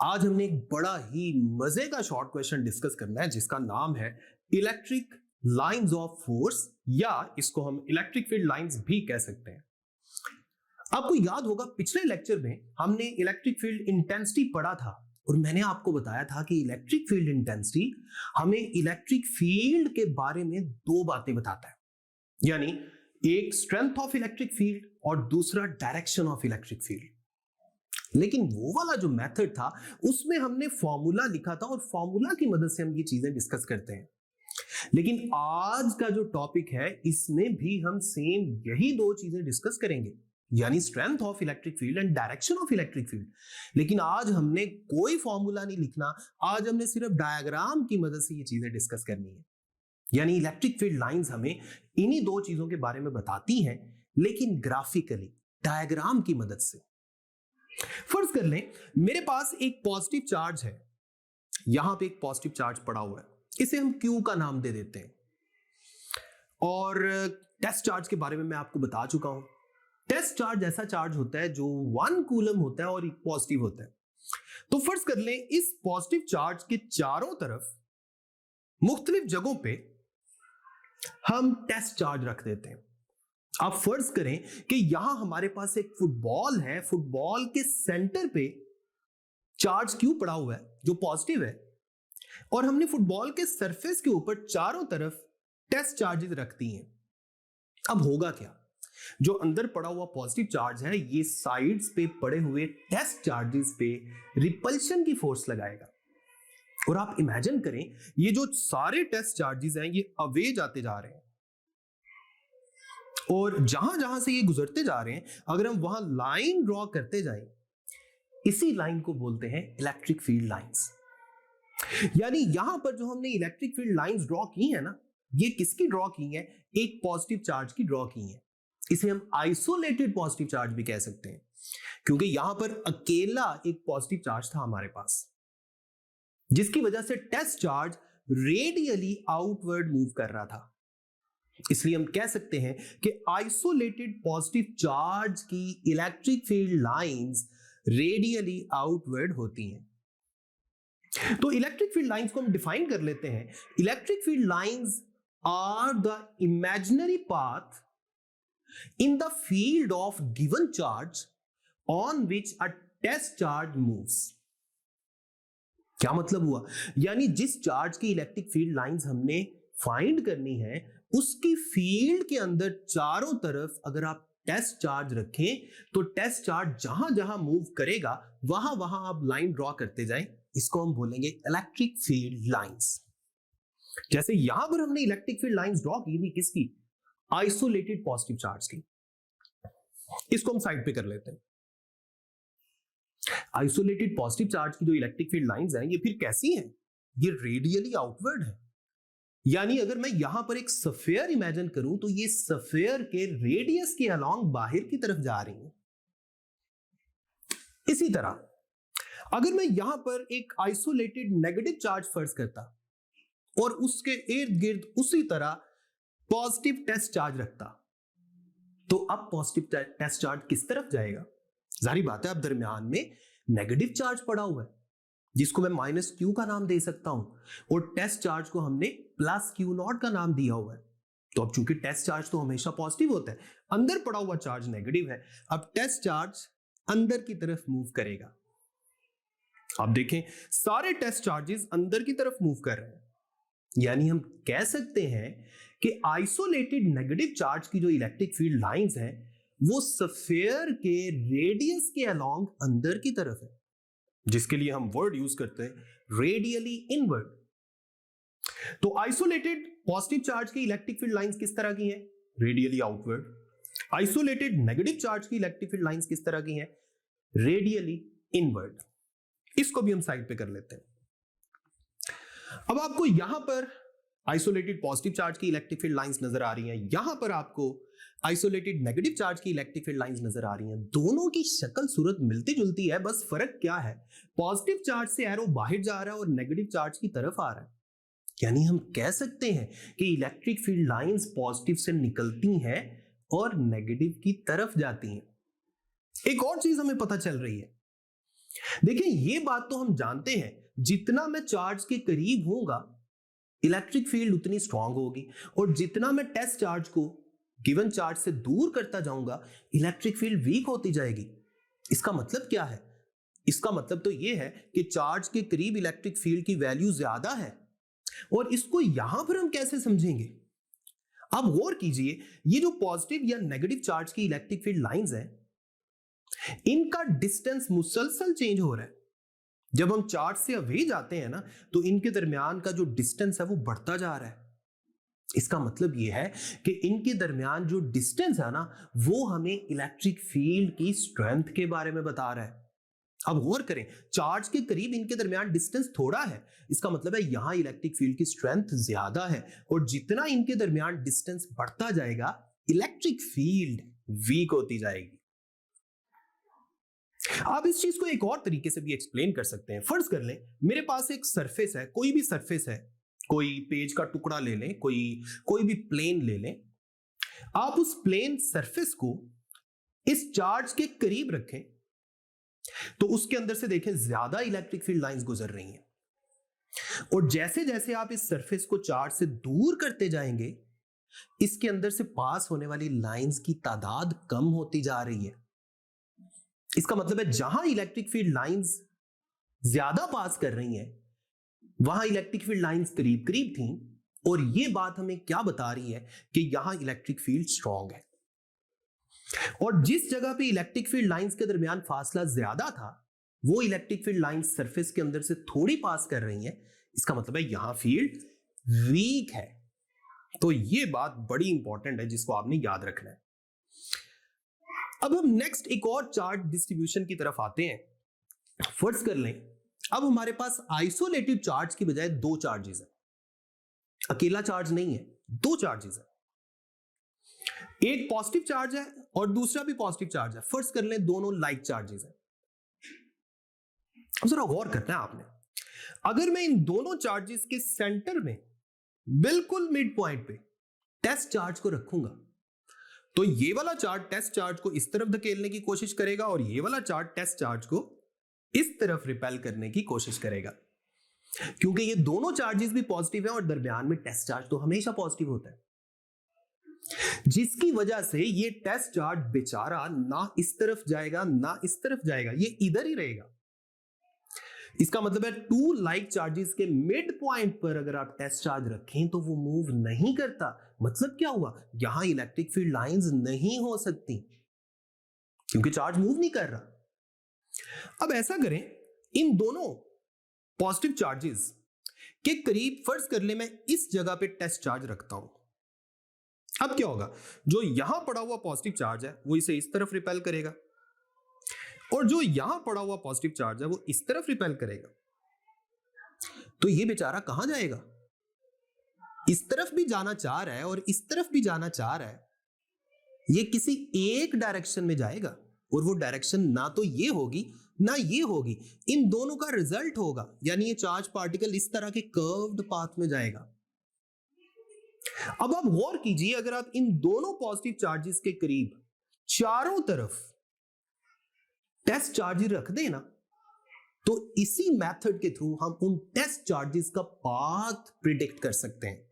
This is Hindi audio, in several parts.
आज हमने एक बड़ा ही मजे का शॉर्ट क्वेश्चन डिस्कस करना है जिसका नाम है इलेक्ट्रिक लाइंस ऑफ फोर्स, या इसको हम इलेक्ट्रिक फील्ड लाइंस भी कह सकते हैं। आपको याद होगा पिछले लेक्चर में हमने इलेक्ट्रिक फील्ड इंटेंसिटी पढ़ा था और मैंने आपको बताया था कि इलेक्ट्रिक फील्ड इंटेंसिटी हमें इलेक्ट्रिक फील्ड के बारे में दो बातें बताता है, यानी एक स्ट्रेंथ ऑफ इलेक्ट्रिक फील्ड और दूसरा डायरेक्शन ऑफ इलेक्ट्रिक फील्ड। लेकिन वो वाला जो मेथड था उसमें हमने फॉर्मूला लिखा था और फॉर्मूला की मदद से हम ये चीजें डिस्कस करते हैं। लेकिन आज का जो टॉपिक है इसमें भी हम सेम यही दो चीजें डिस्कस करेंगे, यानी strength of electric field and direction of electric field. लेकिन आज हमने कोई फॉर्मूला नहीं लिखना, आज हमने सिर्फ डायग्राम की मदद से ये चीजें डिस्कस करनी है। यानी इलेक्ट्रिक फील्ड लाइंस हमें इन्हीं दो चीजों के बारे में बताती हैं, लेकिन ग्राफिकली डायग्राम की मदद से। फर्ज कर लें मेरे पास एक पॉजिटिव चार्ज है, यहां पे एक पॉजिटिव चार्ज पड़ा हुआ है, इसे हम Q का नाम दे देते हैं। और टेस्ट चार्ज के बारे में मैं आपको बता चुका हूं। टेस्ट चार्ज ऐसा चार्ज होता है जो 1 कूलम होता है और एक पॉजिटिव होता है। तो फर्ज कर लें इस पॉजिटिव चार्ज के चारों तरफ मुख्तलिफ जगहों पे हम टेस्ट चार्ज रख देते हैं। आप फर्ज करें कि यहां हमारे पास एक फुटबॉल है, फुटबॉल के सेंटर पे चार्ज Q पड़ा हुआ है जो पॉजिटिव है, और हमने फुटबॉल के सरफेस के ऊपर चारों तरफ टेस्ट चार्जेस रख दी हैं। अब होगा क्या, जो अंदर पड़ा हुआ पॉजिटिव चार्ज है ये साइड्स पे पड़े हुए टेस्ट चार्जेस पे रिपल्शन की फोर्स लगाएगा। और आप इमेजिन करें ये जो सारे टेस्ट चार्जेस हैं ये अवे जाते जा रहे हैं, और जहां जहां से ये गुजरते जा रहे हैं अगर हम वहां लाइन ड्रॉ करते जाएं, इसी लाइन को बोलते हैं इलेक्ट्रिक फील्ड लाइंस। यानी यहां पर जो हमने इलेक्ट्रिक फील्ड लाइंस ड्रॉ की है ना, ये किसकी ड्रॉ की है? एक पॉजिटिव चार्ज की ड्रॉ की है। इसे हम आइसोलेटेड पॉजिटिव चार्ज भी कह सकते हैं, क्योंकि यहां पर अकेला एक पॉजिटिव चार्ज था हमारे पास, जिसकी वजह से test charge radially outward move कर रहा था। इसलिए हम कह सकते हैं कि आइसोलेटेड पॉजिटिव चार्ज की electric field lines radially outward होती हैं। तो इलेक्ट्रिक फील्ड लाइंस को हम डिफाइन कर लेते हैं। Electric field lines are the imaginary path in the field of given charge on which a test charge moves. क्या मतलब हुआ? यानी जिस चार्ज की इलेक्ट्रिक फील्ड लाइंस हमने फाइंड करनी है उसकी फील्ड के अंदर चारों तरफ अगर आप टेस्ट चार्ज रखें तो टेस्ट चार्ज जहां जहां मूव करेगा वहां वहां आप लाइन ड्रॉ करते जाएं। इसको हम बोलेंगे इलेक्ट्रिक फील्ड लाइंस। जैसे यहां पर हमने इलेक्ट्रिक फील्ड लाइंस ड्रॉ की थी, किसकी? आइसोलेटेड पॉजिटिव चार्ज की। इसको हम साइड पे कर लेते हैं। आइसोलेटेड पॉजिटिव चार्ज की जो इलेक्ट्रिक फील्ड लाइंस हैं ये फिर कैसी हैं? ये रेडियली आउटवर्ड है। यानी अगर मैं यहां पर एक सफेयर इमेजिन करूं तो ये सफेयर के रेडियस के अलोंग बाहर की तरफ जा रही है। इसी तरह अगर मैं यहां पर एक आइसोलेटेड नेगेटिव चार्ज फर्ज करता और उसके इर्द गिर्द उसी तरह पॉजिटिव टेस्ट चार्ज रखता, तो अब पॉजिटिव टेस्ट चार्ज किस तरफ जाएगा? जाहिर बात है अब दरमियान में नेगेटिव चार्ज पड़ा हुआ है जिसको मैं माइनस Q का नाम दे सकता हूं, और टेस्ट चार्ज को हमने प्लस Q0 का नाम दिया हुआ है। तो अब चूंकि टेस्ट चार्ज तो हमेशा पॉजिटिव होता है, अंदर पड़ा हुआ चार्ज नेगेटिव है, अब टेस्ट चार्ज अंदर की तरफ मूव करेगा। आप देखें सारे टेस्ट चार्जेस अंदर की तरफ मूव कर रहे हैं। यानी हम कह सकते हैं कि आइसोलेटेड नेगेटिव चार्ज की जो इलेक्ट्रिक फील्ड लाइंस हैं वो सफेयर के रेडियस के अलोंग अंदर की तरफ है, जिसके लिए हम वर्ड यूज करते हैं रेडियली इनवर्ड। तो आइसोलेटेड पॉजिटिव चार्ज की इलेक्ट्रिक फील्ड लाइंस किस तरह की हैं? Radially outward. Isolated negative charge की इलेक्ट्रिक फील्ड लाइंस किस तरह की हैं? Radially inward. इसको भी हम साइड पे कर लेते हैं। अब आपको यहां पर आइसोलेटेड पॉजिटिव चार्ज की इलेक्ट्रिक फील्ड लाइंस नजर आ रही हैं, यहां पर आपको आइसोलेटेड नेगेटिव चार्ज की इलेक्ट्रिक फील्ड लाइंस नजर आ रही हैं। दोनों की शक्ल सूरत मिलती जुलती है, बस फर्क क्या है? पॉजिटिव चार्ज से एरो बाहर जा रहा है और नेगेटिव चार्ज की तरफ आ रहा है। यानी हम कह सकते हैं कि इलेक्ट्रिक फील्ड लाइंस पॉजिटिव से निकलती हैं और नेगेटिव की तरफ जाती हैं। एक और चीज हमें पता चल रही है देखिए ये बात तो हम जानते हैं, जितना मैं चार्ज के करीब होऊंगा इलेक्ट्रिक फील्ड उतनी स्ट्रांग होगी, और जितना मैं टेस्ट चार्ज को गिवन चार्ज से दूर करता जाऊंगा इलेक्ट्रिक फील्ड वीक होती जाएगी। इसका मतलब क्या है? इसका मतलब तो यह है कि चार्ज के करीब इलेक्ट्रिक फील्ड की वैल्यू ज्यादा है। और इसको यहां पर हम कैसे समझेंगे? आप गौर कीजिए, ये जो पॉजिटिव या नेगेटिव चार्ज की इलेक्ट्रिक फील्ड लाइंस हैं, इनका डिस्टेंस मुसलसल चेंज हो रहा है। जब हम चार्ज से अवे जाते हैं ना, तो इनके दरमियान का जो डिस्टेंस है वो बढ़ता जा रहा है। इसका मतलब यह है कि इनके दरमियान जो डिस्टेंस है ना, वो हमें इलेक्ट्रिक फील्ड की स्ट्रेंथ के बारे में बता रहा है। अब गौर करें, चार्ज के करीब इनके दरमियान डिस्टेंस थोड़ा है, इसका मतलब है यहां इलेक्ट्रिक फील्ड की स्ट्रेंथ ज्यादा है, और जितना इनके दरमियान डिस्टेंस बढ़ता जाएगा इलेक्ट्रिक फील्ड वीक होती जाएगी। आप इस चीज को एक और तरीके से भी एक्सप्लेन कर सकते हैं। फर्ज कर लें मेरे पास एक सरफेस है, कोई भी सरफेस है, कोई पेज का टुकड़ा ले लें, कोई भी प्लेन ले लें। आप उस प्लेन सरफेस को इस चार्ज के करीब रखें तो उसके अंदर से देखें ज्यादा इलेक्ट्रिक फील्ड लाइंस गुजर रही हैं, और जैसे जैसे आप इस सरफेस को चार्ज से दूर करते जाएंगे इसके अंदर से पास होने वाली लाइंस की तादाद कम होती जा रही है। इसका मतलब है जहां इलेक्ट्रिक फील्ड लाइंस ज्यादा पास कर रही हैं वहां इलेक्ट्रिक फील्ड लाइंस करीब करीब थी, और यह बात हमें क्या बता रही है कि यहां इलेक्ट्रिक फील्ड स्ट्रांग है। और जिस जगह पे इलेक्ट्रिक फील्ड लाइंस के दरमियान फासला ज्यादा था वो इलेक्ट्रिक फील्ड लाइंस सरफेस के अंदर से थोड़ी पास कर रही हैं, इसका मतलब है यहां फील्ड वीक है। तो यह बात बड़ी इंपॉर्टेंट है जिसको आपने याद रखना है। अब हम नेक्स्ट एक और चार्ज डिस्ट्रीब्यूशन की तरफ आते हैं। फर्ज कर लें अब हमारे पास आइसोलेटिव चार्ज की बजाय दो चार्जेस हैं, अकेला चार्ज नहीं है, दो चार्जेस है। एक पॉजिटिव चार्ज है और दूसरा भी पॉजिटिव चार्ज है। फर्ज कर लें दोनों लाइक चार्जेस हैं। अब जरा गौर करना है आपने, अगर मैं इन दोनों चार्जेस के सेंटर में बिल्कुल मिड पॉइंट पे टेस्ट चार्ज को रखूंगा तो ये वाला चार्ज टेस्ट चार्ज को इस तरफ धकेलने की कोशिश करेगा और ये वाला चार्ज टेस्ट चार्ज को इस तरफ रिपेल करने की कोशिश करेगा, क्योंकि ये दोनों चार्जेस भी पॉजिटिव हैं और दरमियान में टेस्ट चार्ज तो हमेशा पॉजिटिव होता है, जिसकी वजह से ये टेस्ट चार्ज बेचारा ना इस तरफ जाएगा ना इस तरफ जाएगा, ये इधर ही रहेगा। इसका मतलब है टू लाइक चार्जेस के मिड पॉइंट पर अगर आप टेस्ट चार्ज रखें तो वो मूव नहीं करता। मतलब क्या हुआ? यहां इलेक्ट्रिक फील्ड लाइंस नहीं हो सकती क्योंकि चार्ज मूव नहीं कर रहा। अब ऐसा करें, इन दोनों पॉजिटिव चार्जेस के करीब फर्ज कर ले मैं इस जगह पे टेस्ट चार्ज रखता हूं। अब क्या होगा? जो यहां पड़ा हुआ पॉजिटिव चार्ज है वो इसे इस तरफ रिपेल करेगा, और जो यहां पड़ा हुआ पॉजिटिव चार्ज है वो इस तरफ रिपेल करेगा। तो ये बेचारा कहां जाएगा? इस तरफ भी जाना चाह रहा है और इस तरफ भी जाना चाह रहा है, ये किसी एक डायरेक्शन में जाएगा, और वो डायरेक्शन ना तो ये होगी ना ये होगी, इन दोनों का रिजल्ट होगा, यानी ये चार्ज पार्टिकल इस तरह के कर्व्ड पाथ में जाएगा। अब आप गौर कीजिए, अगर आप इन दोनों पॉजिटिव चार्जेस के करीब चारों तरफ टेस्ट चार्जेस रख दें ना, तो इसी मेथड के थ्रू हम उन टेस्ट चार्जेस का पाथ प्रिडिक्ट कर सकते हैं।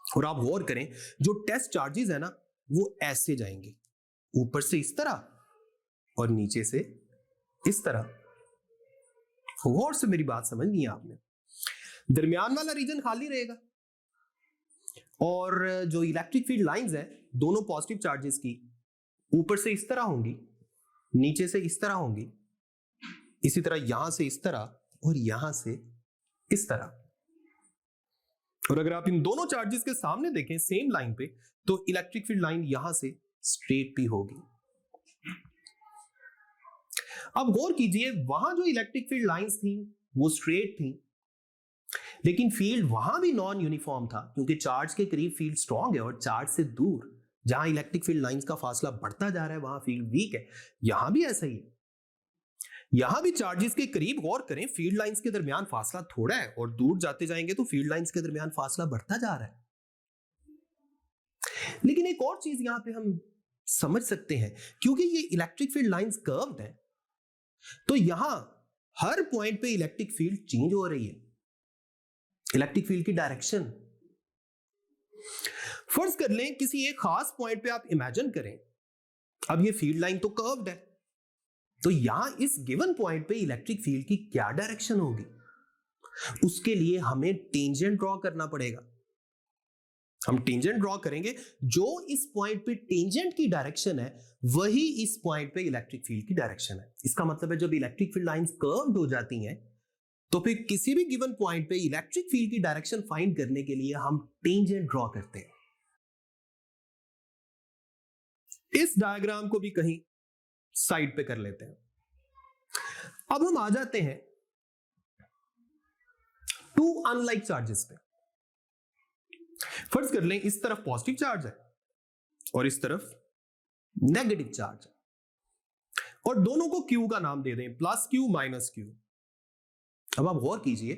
और आप गौर करें, जो टेस्ट चार्जेस है ना वो ऐसे जाएंगे, ऊपर से इस तरह और नीचे से इस तरह। गौर से मेरी बात समझनी है आपने। दरमियान वाला रीजन खाली रहेगा और जो इलेक्ट्रिक फील्ड लाइंस है दोनों पॉजिटिव चार्जेस की ऊपर से इस तरह होंगी, नीचे से इस तरह होंगी, इसी तरह यहां से इस तरह और यहां से इस तरह। और अगर आप इन दोनों चार्जेस के सामने देखें सेम लाइन पे, तो इलेक्ट्रिक फील्ड लाइन यहां से स्ट्रेट भी होगी। अब गौर कीजिए, वहां जो इलेक्ट्रिक फील्ड लाइंस थी वो स्ट्रेट थी, लेकिन फील्ड वहां भी नॉन यूनिफॉर्म था, क्योंकि चार्ज के करीब फील्ड स्ट्रांग है और चार्ज से दूर जहां इलेक्ट्रिक फील्ड लाइंस का फासला बढ़ता जा रहा है वहां फील्ड वीक है। यहां भी ऐसा ही है, यहां भी चार्जेस के करीब गौर करें फील्ड लाइंस के दरमियान फासला थोड़ा है, और दूर जाते जाएंगे तो फील्ड लाइंस के दरमियान फासला बढ़ता जा रहा है। लेकिन एक और चीज यहां पे हम समझ सकते हैं, क्योंकि ये इलेक्ट्रिक फील्ड लाइंस कर्व्ड है, तो यहां हर पॉइंट पे इलेक्ट्रिक फील्ड चेंज हो रही है, इलेक्ट्रिक फील्ड की डायरेक्शन। फर्ज कर लें किसी एक खास पॉइंट पे आप इमेजिन करें, अब ये फील्ड लाइन तो कर्व्ड है, तो यहां इस गिवन पॉइंट पे इलेक्ट्रिक फील्ड की क्या डायरेक्शन होगी, उसके लिए हमें टेंजेंट ड्रॉ करना पड़ेगा। हम टेंजेंट ड्रॉ करेंगे, जो इस पॉइंट पे टेंजेंट की डायरेक्शन है वही इस पॉइंट पे इलेक्ट्रिक फील्ड की डायरेक्शन है। इसका मतलब है जब इलेक्ट्रिक फील्ड लाइंस कर्व्ड हो जाती हैं तो फिर किसी भी गिवन पॉइंट पे इलेक्ट्रिक फील्ड की डायरेक्शन फाइंड करने के लिए हम टेंजेंट ड्रॉ करते हैं। इस डायग्राम को भी कहीं साइड पे कर लेते हैं। अब हम आ जाते हैं टू अनलाइक चार्जेस पे। फर्ज कर लें इस तरफ पॉजिटिव चार्ज है और इस तरफ नेगेटिव चार्ज है, और दोनों को क्यू का नाम दे दें, प्लस क्यू माइनस क्यू। अब आप गौर कीजिए,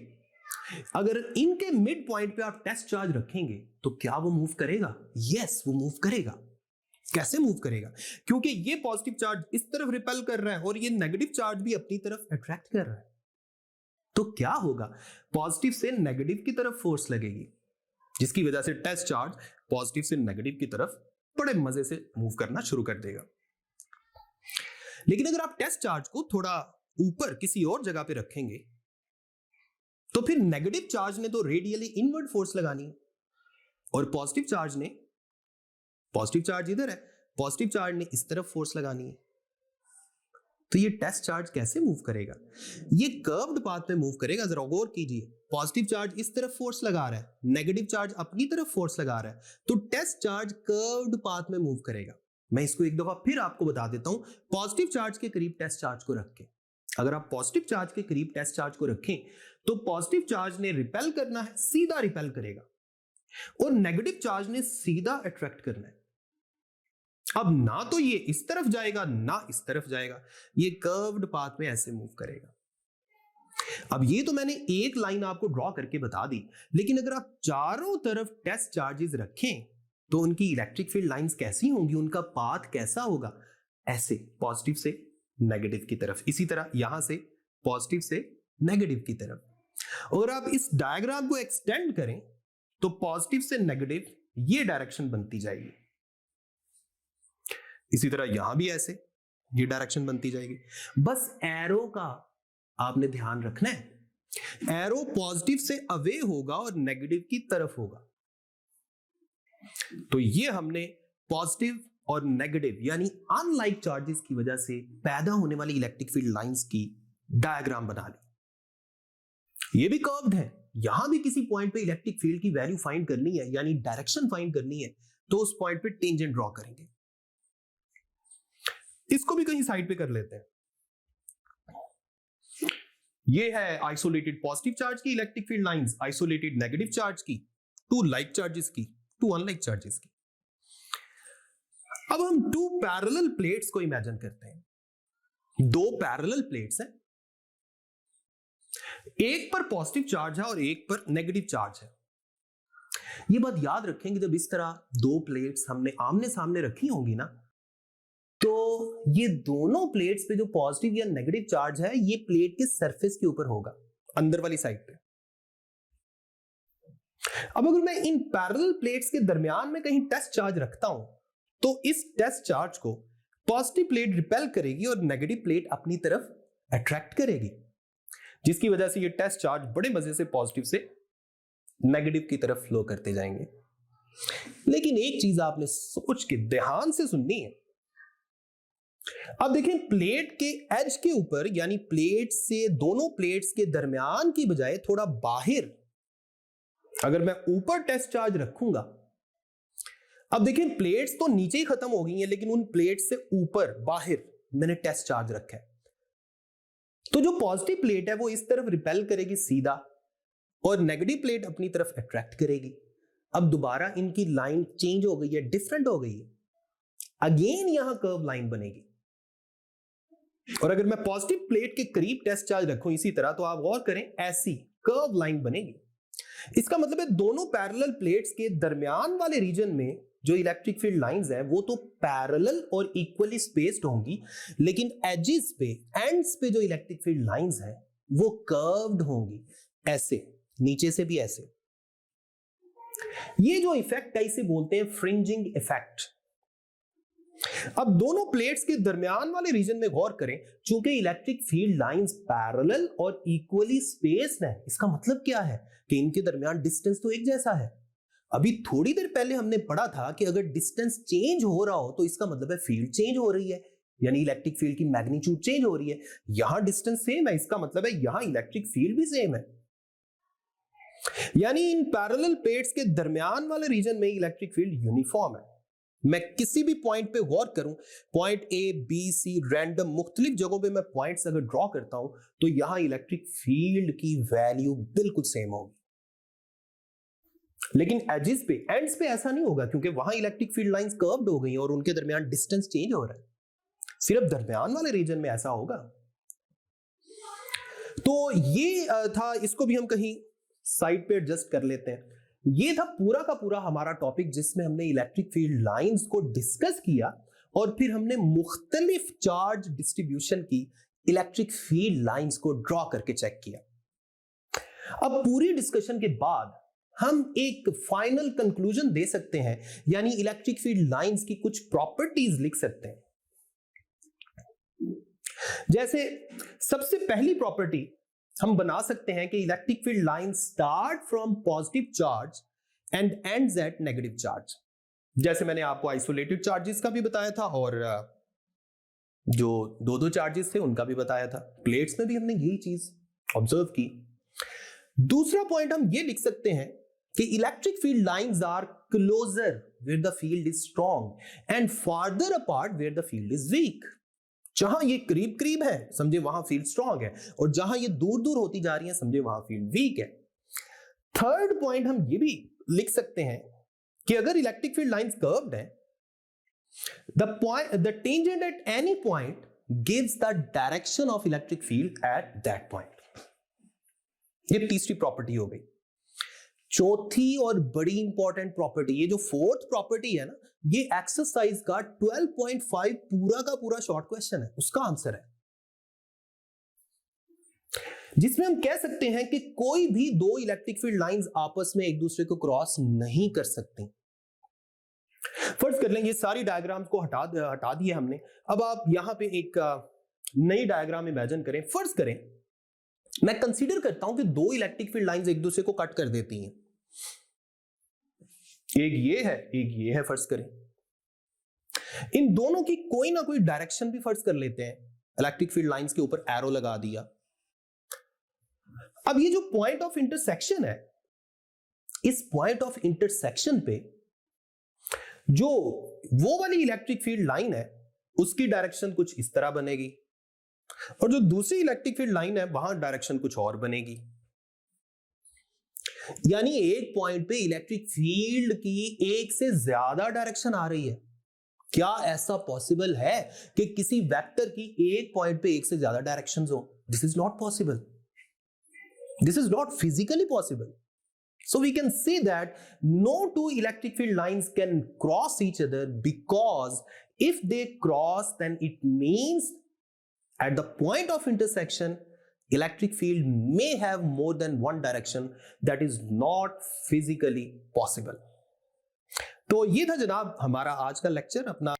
अगर इनके मिड पॉइंट पे आप टेस्ट चार्ज रखेंगे तो क्या वो मूव करेगा? यस, वो मूव करेगा। कैसे मूव करेगा? क्योंकि ये पॉजिटिव चार्ज इस तरफ रिपेल कर रहा है और ये नेगेटिव चार्ज भी अपनी तरफ अट्रैक्ट कर रहा है। तो क्या होगा? पॉजिटिव से नेगेटिव की तरफ फोर्स लगेगी, जिसकी वजह से टेस्ट चार्ज पॉजिटिव से नेगेटिव की तरफ बड़े मजे से मूव करना शुरू कर देगा। लेकिन अगर आप टेस्ट चार्ज को थोड़ा ऊपर किसी और जगह पे रखेंगे तो फिर नेगेटिव चार्ज ने तो रेडियली इनवर्ड फोर्स लगानी है, और पॉजिटिव चार्ज ने, पॉजिटिव चार्ज इधर है, पॉजिटिव चार्ज ने इस तरफ फोर्स लगानी है। तो ये टेस्ट चार्ज कैसे मूव करेगा? ये कर्व्ड पाथ में मूव करेगा। जरा गौर कीजिए, पॉजिटिव चार्ज इस तरफ फोर्स लगा रहा है, नेगेटिव चार्ज अपनी तरफ फोर्स लगा रहा है, तो टेस्ट चार्ज कर्व्ड पाथ में मूव करेगा। मैं इसको एक दफा फिर आपको बता देता हूं। पॉजिटिव चार्ज के करीब टेस्ट चार्ज को रखें, अगर आप पॉजिटिव चार्ज के करीब टेस्ट चार्ज को रखें तो पॉजिटिव चार्ज ने रिपेल करना है, सीधा रिपेल करेगा, और नेगेटिव चार्ज ने सीधा अट्रैक्ट करना है। अब ना तो ये इस तरफ जाएगा ना इस तरफ जाएगा, ये कर्व्ड पाथ में ऐसे मूव करेगा। अब ये तो मैंने एक लाइन आपको ड्रॉ करके बता दी, लेकिन अगर आप चारों तरफ टेस्ट चार्जेस रखें तो उनकी इलेक्ट्रिक फील्ड लाइंस कैसी होंगी, उनका पाथ कैसा होगा? ऐसे, पॉजिटिव से नेगेटिव की तरफ, इसी तरह यहां से पॉजिटिव से नेगेटिव की तरफ। और आप इस डायग्राम को एक्सटेंड करें तो पॉजिटिव से नेगेटिव ये डायरेक्शन बनती जाएगी, इसी तरह यहां भी ऐसे ये डायरेक्शन बनती जाएगी। बस एरो का आपने ध्यान रखना है, एरो पॉजिटिव से अवे होगा और नेगेटिव की तरफ होगा। तो ये हमने पॉजिटिव और नेगेटिव यानी अनलाइक चार्जेस की वजह से पैदा होने वाली इलेक्ट्रिक फील्ड लाइंस की डायग्राम बना ली। ये भी कर्व्ड है, यहां भी किसी पॉइंट पे इलेक्ट्रिक फील्ड की वैल्यू फाइंड करनी है यानी डायरेक्शन फाइंड करनी है, तो उस पॉइंट पे टेंजेंट ड्रॉ करेंगे। इसको भी कहीं साइड पे कर लेते हैं। ये है आइसोलेटेड पॉजिटिव चार्ज की electric field lines, isolated negative charge की, टू लाइक चार्जेस की, टू अनलाइक चार्जेस की। अब हम टू पैरेलल प्लेट्स को इमेजिन करते हैं। दो पैरेलल प्लेट्स हैं, एक पर पॉजिटिव चार्ज है और एक पर नेगेटिव चार्ज है। ये बात याद रखेंगे, जब इस तरह दो प्लेट्स हमने आमने सामने रखी होंगी ना, तो ये दोनों प्लेट्स पे जो पॉजिटिव या नेगेटिव चार्ज है ये प्लेट के सरफेस के ऊपर होगा, अंदर वाली साइड पे। अब अगर मैं इन पैरेलल प्लेट्स के दरमियान में कहीं टेस्ट चार्ज रखता हूं तो इस टेस्ट चार्ज को पॉजिटिव प्लेट रिपेल करेगी और नेगेटिव प्लेट अपनी तरफ अट्रैक्ट करेगी, जिसकी वजह से ये टेस्ट चार्ज बड़े मजे से पॉजिटिव से नेगेटिव की तरफ फ्लो करते जाएंगे। लेकिन एक चीज आपने सोच के ध्यान से सुननी है। अब देखें, प्लेट के एज के ऊपर यानी प्लेट से दोनों प्लेट्स के दरमियान की बजाय थोड़ा बाहर अगर मैं ऊपर टेस्ट चार्ज रखूंगा, अब देखें प्लेट्स तो नीचे ही खत्म हो गई हैं, लेकिन उन प्लेट्स से ऊपर बाहर मैंने टेस्ट चार्ज रखा है, तो जो पॉजिटिव प्लेट है वो इस तरफ रिपेल करेगी सीधा और नेगेटिव प्लेट अपनी तरफ अट्रैक्ट करेगी। अब दोबारा इनकी लाइन चेंज हो गई है, डिफरेंट हो गई है, अगेन यहां कर्व लाइन बनेगी। और अगर मैं पॉजिटिव प्लेट के करीब टेस्ट चार्ज रखूं इसी तरह, तो आप गौर करें ऐसी कर्व लाइन बनेगी। इसका मतलब है दोनों पैरेलल प्लेट्स के दरमियान वाले रीजन में जो इलेक्ट्रिक फील्ड लाइंस है वो तो पैरेलल और इक्वली स्पेस्ड होंगी, लेकिन एजेस पे, एंड्स पे जो इलेक्ट्रिक फील्ड लाइंस है वो कर्व्ड होंगी, ऐसे, नीचे से भी ऐसे। ये जो इफेक्ट है इसे बोलते हैं फ्रिंजिंग इफेक्ट। अब दोनों प्लेट्स के दरमियान वाले रीजन में गौर करें, चूंकि इलेक्ट्रिक फील्ड लाइंस पैरेलल और इक्वली स्पेस्ड है, इसका मतलब क्या है कि इनके दरमियान डिस्टेंस तो एक जैसा है। अभी थोड़ी देर पहले हमने पढ़ा था कि अगर डिस्टेंस चेंज हो रहा हो तो इसका मतलब है फील्ड चेंज हो रही है, यानी इलेक्ट्रिक फील्ड की मैग्नीट्यूड चेंज हो रही है। यहां डिस्टेंस सेम है, इसका मतलब है यहां इलेक्ट्रिक फील्ड भी सेम है, यानी इन पैरेलल प्लेट्स के दरमियान वाले रीजन में इलेक्ट्रिक फील्ड यूनिफॉर्म है। मैं किसी भी पॉइंट पे गौर करूं, point A B C random मुख्तलिफ जगहों पे मैं पॉइंट्स अगर ड्रॉ करता हूं तो यहां इलेक्ट्रिक फील्ड की वैल्यू बिल्कुल सेम होगी। लेकिन एजेस पे, एंड्स पे ऐसा नहीं होगा, क्योंकि वहां इलेक्ट्रिक फील्ड लाइंस कर्व्ड हो गई और उनके दरमियान डिस्टेंस चेंज हो रहा है। सिर्फ दरमियान वाले रीजन में ऐसा होगा। तो ये था, इसको भी हम कहीं साइड पे एडजस्ट कर लेते हैं। ये था पूरा का पूरा हमारा टॉपिक जिसमें हमने इलेक्ट्रिक फील्ड लाइंस को डिस्कस किया और फिर हमने मुख्तलिफ चार्ज डिस्ट्रीब्यूशन की इलेक्ट्रिक फील्ड लाइंस को ड्रॉ करके चेक किया। अब पूरी डिस्कशन के बाद हम एक फाइनल कंक्लूजन दे सकते हैं, यानी इलेक्ट्रिक फील्ड लाइंस की कुछ प्रॉपर्टीज लिख सकते हैं। जैसे सबसे पहली प्रॉपर्टी हम बना सकते हैं कि electric field line start from positive charge and ends at negative charge. जैसे मैंने आपको आइसोलेटेड चार्जेस का भी बताया था और जो दो चार्जेस थे उनका भी बताया था। प्लेट्स में भी हमने यही चीज ऑब्जर्व की। दूसरा पॉइंट हम ये लिख सकते हैं कि electric field lines are closer where the field is strong and farther apart where the field is weak. जहां ये करीब करीब है समझे वहां फील्ड स्ट्रॉन्ग है, और जहां ये दूर दूर होती जा रही है समझे वहां फील्ड वीक है। थर्ड पॉइंट हम ये भी लिख सकते हैं कि अगर इलेक्ट्रिक फील्ड लाइंस कर्व्ड है, the tangent at any point gives the direction of electric field at that point. ये तीसरी प्रॉपर्टी हो गई। चौथी और बड़ी इंपॉर्टेंट प्रॉपर्टी, ये जो फोर्थ प्रॉपर्टी है ना, ये एक्सरसाइज का 12.5 पूरा का पूरा शॉर्ट क्वेश्चन है, उसका आंसर है, जिसमें हम कह सकते हैं कि कोई भी दो इलेक्ट्रिक फील्ड लाइंस आपस में एक दूसरे को क्रॉस नहीं कर सकती। फर्ज कर लें ये सारी डायग्राम को हटा दिए हमने। अब आप यहां पे एक नई डायग्राम इमेजिन करें। फर्ज करें मैं कंसीडर करता हूं कि दो इलेक्ट्रिक फील्ड लाइंस एक दूसरे को कट कर देती हैं, एक ये है फर्ज करें। इन दोनों की कोई ना कोई डायरेक्शन भी फर्ज कर लेते हैं, इलेक्ट्रिक फील्ड लाइंस के ऊपर एरो लगा दिया। अब ये जो पॉइंट ऑफ इंटरसेक्शन है, इस पॉइंट ऑफ इंटरसेक्शन पे जो वो वाली इलेक्ट्रिक फील्ड लाइन है उसकी डायरेक्शन कुछ इस तरह बनेगी, और जो दूसरी इलेक्ट्रिक फील्ड लाइन है वहां डायरेक्शन कुछ और बनेगी। यानी एक पॉइंट पे इलेक्ट्रिक फील्ड की एक से ज्यादा डायरेक्शन आ रही है। क्या ऐसा पॉसिबल है कि किसी वेक्टर की एक पॉइंट पे एक से ज्यादा डायरेक्शंस हो? This is not possible, this is not physically possible. So we can say that no two electric field lines can cross each other, because if they cross then it means at the point of intersection electric field may have more than one direction that is not physically possible. तो ये था जनाब हमारा आज का लेक्चर। अपना